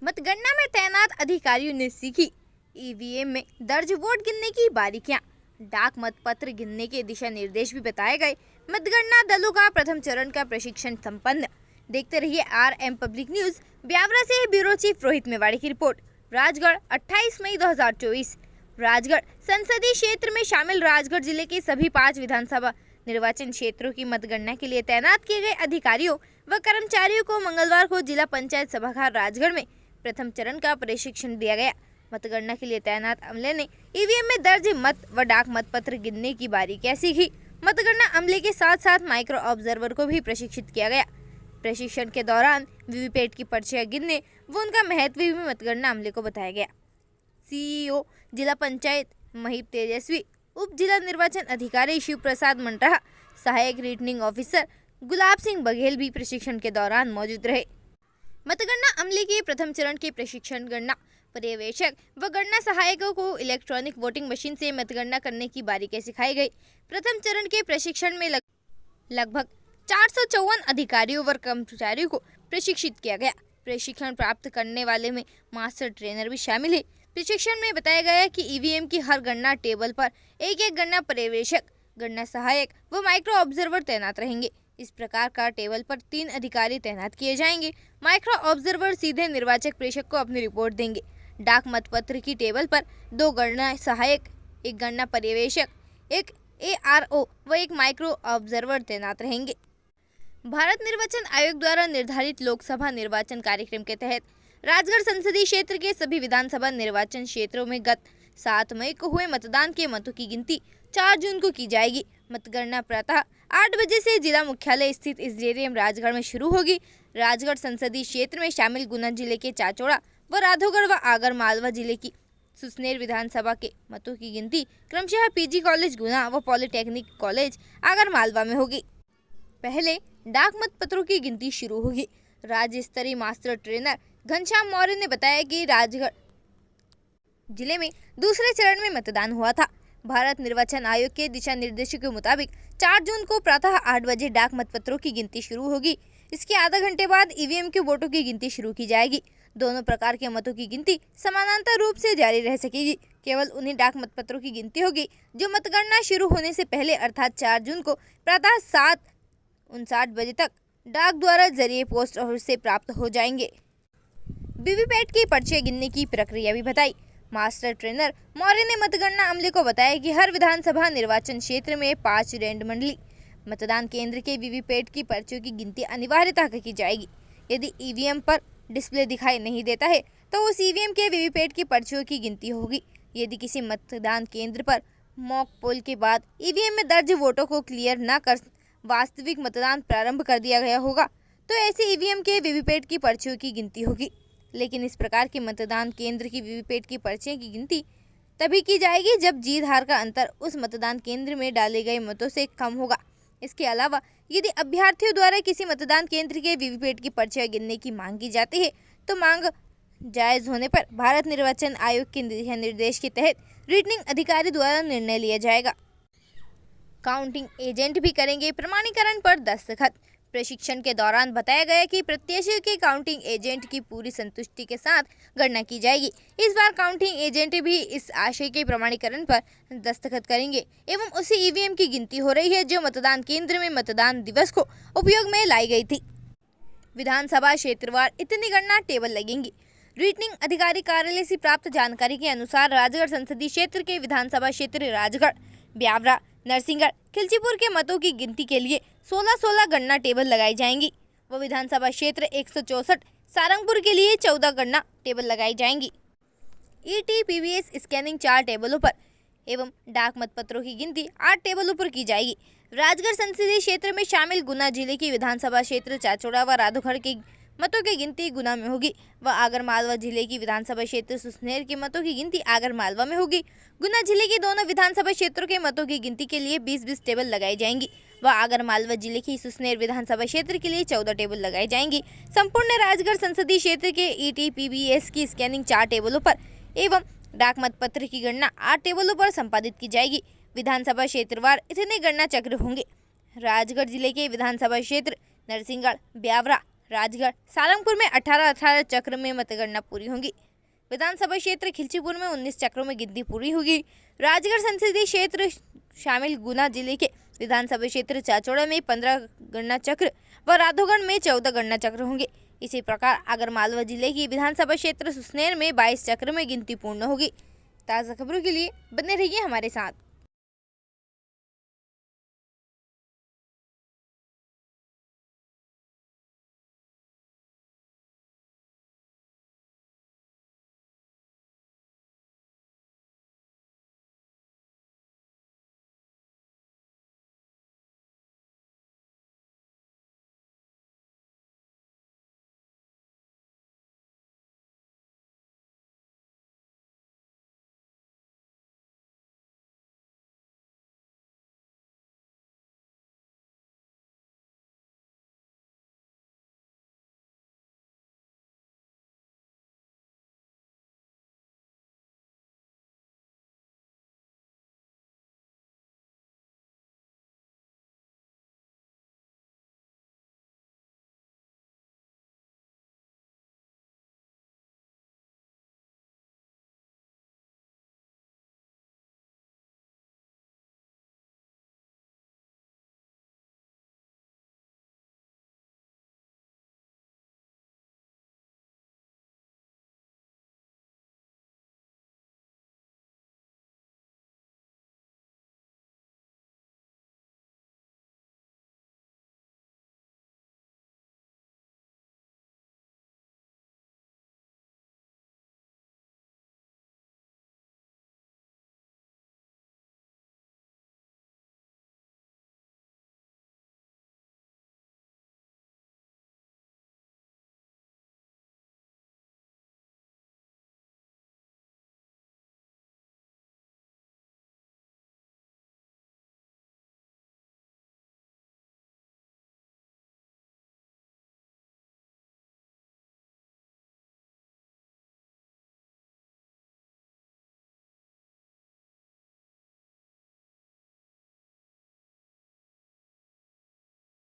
मतगणना में तैनात अधिकारियों ने सीखी ईवीएम में दर्ज वोट गिनने की बारीकियां। डाक मतपत्र गिनने के दिशा निर्देश भी बताए गए। मतगणना दलों का प्रथम चरण का प्रशिक्षण संपन्न। देखते रहिए RM पब्लिक न्यूज। ब्यावरा से ब्यूरो चीफ रोहित मेवाड़ी की रिपोर्ट। राजगढ़ 28 मई 2024। राजगढ़ संसदीय क्षेत्र में शामिल राजगढ़ जिले के सभी 5 विधानसभा निर्वाचन क्षेत्रों की मतगणना के लिए तैनात किए गए अधिकारियों व कर्मचारियों को मंगलवार को जिला पंचायत सभागार राजगढ़ में प्रथम चरण का प्रशिक्षण दिया गया। मतगणना के लिए तैनात अमले ने ईवीएम में दर्ज मत व डाक मतपत्र गिनने की बारीकियां सीखी। मतगणना अमले के साथ साथ माइक्रो ऑब्जर्वर को भी प्रशिक्षित किया गया। प्रशिक्षण के दौरान वीवीपैट की पर्चियां गिनने व उनका महत्व भी मतगणना अमले को बताया गया। CEO जिला पंचायत महिप तेजस्वी, उप जिला निर्वाचन अधिकारी शिव प्रसाद मंटहा, सहायक रिटर्निंग ऑफिसर गुलाब सिंह बघेल भी प्रशिक्षण के दौरान मौजूद रहे। मतगणना अमले के प्रथम चरण के प्रशिक्षण गणना पर्यवेक्षक व गणना सहायकों को इलेक्ट्रॉनिक वोटिंग मशीन से मतगणना करने की बारीकियां सिखाई गई। प्रथम चरण के प्रशिक्षण में लगभग 454 अधिकारियों व कर्मचारियों को प्रशिक्षित किया गया। प्रशिक्षण प्राप्त करने वाले में मास्टर ट्रेनर भी शामिल है। प्रशिक्षण में बताया गया कि ईवीएम की हर गणना टेबल पर एक गणना पर्यवेक्षक, गणना सहायक व माइक्रो ऑब्जर्वर तैनात रहेंगे। इस प्रकार का टेबल पर 3 अधिकारी तैनात किए जाएंगे। माइक्रो ऑब्जर्वर सीधे निर्वाचक प्रेषक को अपनी रिपोर्ट देंगे। डाक मतपत्र की टेबल पर 2 गणना सहायक, 1 गणना पर्यवेक्षक, 1 ARO व 1 माइक्रो ऑब्जर्वर तैनात रहेंगे। भारत निर्वाचन आयोग द्वारा निर्धारित लोकसभा निर्वाचन कार्यक्रम के तहत राजगढ़ संसदीय क्षेत्र के सभी विधानसभा निर्वाचन क्षेत्रों में गत 7 मई को हुए मतदान के मतों की गिनती 4 जून को की जाएगी। मतगणना प्रातः 8 बजे से जिला मुख्यालय स्थित स्टेडियम राजगढ़ में शुरू होगी। राजगढ़ संसदीय क्षेत्र में शामिल गुना जिले के चाचौड़ा व राधौगढ़ व आगर मालवा जिले की सुसनेर विधानसभा के मतों की गिनती क्रमशः PG कॉलेज गुना व पॉलिटेक्निक कॉलेज आगर मालवा में होगी। पहले डाक मतपत्रों की गिनती शुरू होगी। राज्य स्तरीय मास्टर ट्रेनर घनश्याम मौर्य ने बताया कि राजगढ़ जिले में दूसरे चरण में मतदान हुआ था। भारत निर्वाचन आयोग के दिशा निर्देशों के मुताबिक 4 जून को प्रातः 8 बजे डाक मतपत्रों की गिनती शुरू होगी। इसके आधा घंटे बाद ईवीएम के वोटों की गिनती शुरू की जाएगी। दोनों प्रकार के मतों की गिनती समानांतर रूप से जारी रह सकेगी। केवल उन्हीं डाक मतपत्रों की गिनती होगी जो मतगणना शुरू होने से पहले अर्थात 4 जून को प्रातः 7:59 बजे तक डाक द्वारा जरिए पोस्ट ऑफिस से प्राप्त हो जाएंगे। वीवीपैट की पर्चियां गिनने की प्रक्रिया भी बताई। मास्टर ट्रेनर मौर्य ने मतगणना अमले को बताया कि हर विधानसभा निर्वाचन क्षेत्र में 5 रैंड मंडली मतदान केंद्र के वीवीपैट की पर्चियों की गिनती अनिवार्यता की जाएगी। यदि ईवीएम पर डिस्प्ले दिखाई नहीं देता है तो उस ईवीएम के वीवीपैट की पर्चियों की गिनती होगी। यदि किसी मतदान केंद्र पर मॉक पोल के बाद ईवीएम में दर्ज वोटों को क्लियर न कर वास्तविक मतदान प्रारंभ कर दिया गया होगा तो ऐसे ईवीएम के वीवीपैट की पर्चियों की गिनती होगी। लेकिन इस प्रकार के मतदान केंद्र की वीवीपैट की पर्चियों की गिनती तभी की जाएगी जब जीत हार का अंतर उस मतदान केंद्र में डाले गए मतों से कम होगा। इसके अलावा यदि अभ्यर्थियों द्वारा किसी मतदान केंद्र के वीवीपैट की पर्चियां गिनने की मांग की जाती है तो मांग जायज होने पर भारत निर्वाचन आयोग के दिशा निर्देश के तहत रिटर्निंग अधिकारी द्वारा निर्णय लिया जाएगा। काउंटिंग एजेंट भी करेंगे प्रमाणीकरण पर दस्तखत। प्रशिक्षण के दौरान बताया गया कि प्रत्याशियों के काउंटिंग एजेंट की पूरी संतुष्टि के साथ गणना की जाएगी। इस बार काउंटिंग एजेंट भी इस आशय के प्रमाणीकरण पर दस्तखत करेंगे एवं उसी ईवीएम की गिनती हो रही है जो मतदान केंद्र में मतदान दिवस को उपयोग में लाई गई थी। विधानसभा क्षेत्रवार इतनी गणना टेबल लगेंगी। रिटर्निंग अधिकारी कार्यालय से प्राप्त जानकारी के अनुसार राजगढ़ संसदीय क्षेत्र के विधानसभा क्षेत्र राजगढ़, ब्यावरा, नरसिंहगढ़, खिलचीपुर के मतों की गिनती के लिए 16 गणना टेबल लगाई जाएंगी व विधानसभा क्षेत्र 164 सारंगपुर के लिए 14 गणना टेबल लगाई जाएंगी। ETPBS स्कैनिंग 4 टेबलों पर एवं डाक मतपत्रों की गिनती 8 टेबलों पर की जाएगी। राजगढ़ संसदीय क्षेत्र में शामिल गुना जिले की विधानसभा क्षेत्र चाचौड़ा व राधौगढ़ के मतों की गिनती गुना में होगी व आगर मालवा जिले की विधानसभा क्षेत्र सुसनेर के मतों की गिनती आगर मालवा में होगी। गुना जिले के दोनों विधानसभा क्षेत्रों के मतों की गिनती के लिए 20-20 टेबल लगाई जाएंगी व आगर मालवा जिले की सुसनेर विधानसभा क्षेत्र के लिए 14 टेबल लगाई जाएंगी। संपूर्ण राजगढ़ संसदीय क्षेत्र के ETPBS की स्कैनिंग 4 टेबलों पर एवं डाक मतपत्र की गणना 8 टेबलों पर संपादित की जाएगी। विधानसभा क्षेत्रवार इतने गणना चक्र होंगे। राजगढ़ जिले के विधानसभा क्षेत्र नरसिंहगढ़, ब्यावरा, राजगढ़, सारंगपुर में 18-18 चक्र में मतगणना पूरी होगी। विधानसभा क्षेत्र खिलचीपुर में 19 चक्रों में गिनती पूरी होगी। राजगढ़ संसदीय क्षेत्र शामिल गुना जिले के विधानसभा क्षेत्र चाचौड़ा में 15 गणना चक्र व राधौगढ़ में 14 गणना चक्र होंगे। इसी प्रकार आगरमालवा जिले की विधानसभा क्षेत्र सुसनेर में 22 चक्र में गिनती पूर्ण होगी। ताज़ा खबरों के लिए बने रहिए हमारे साथ।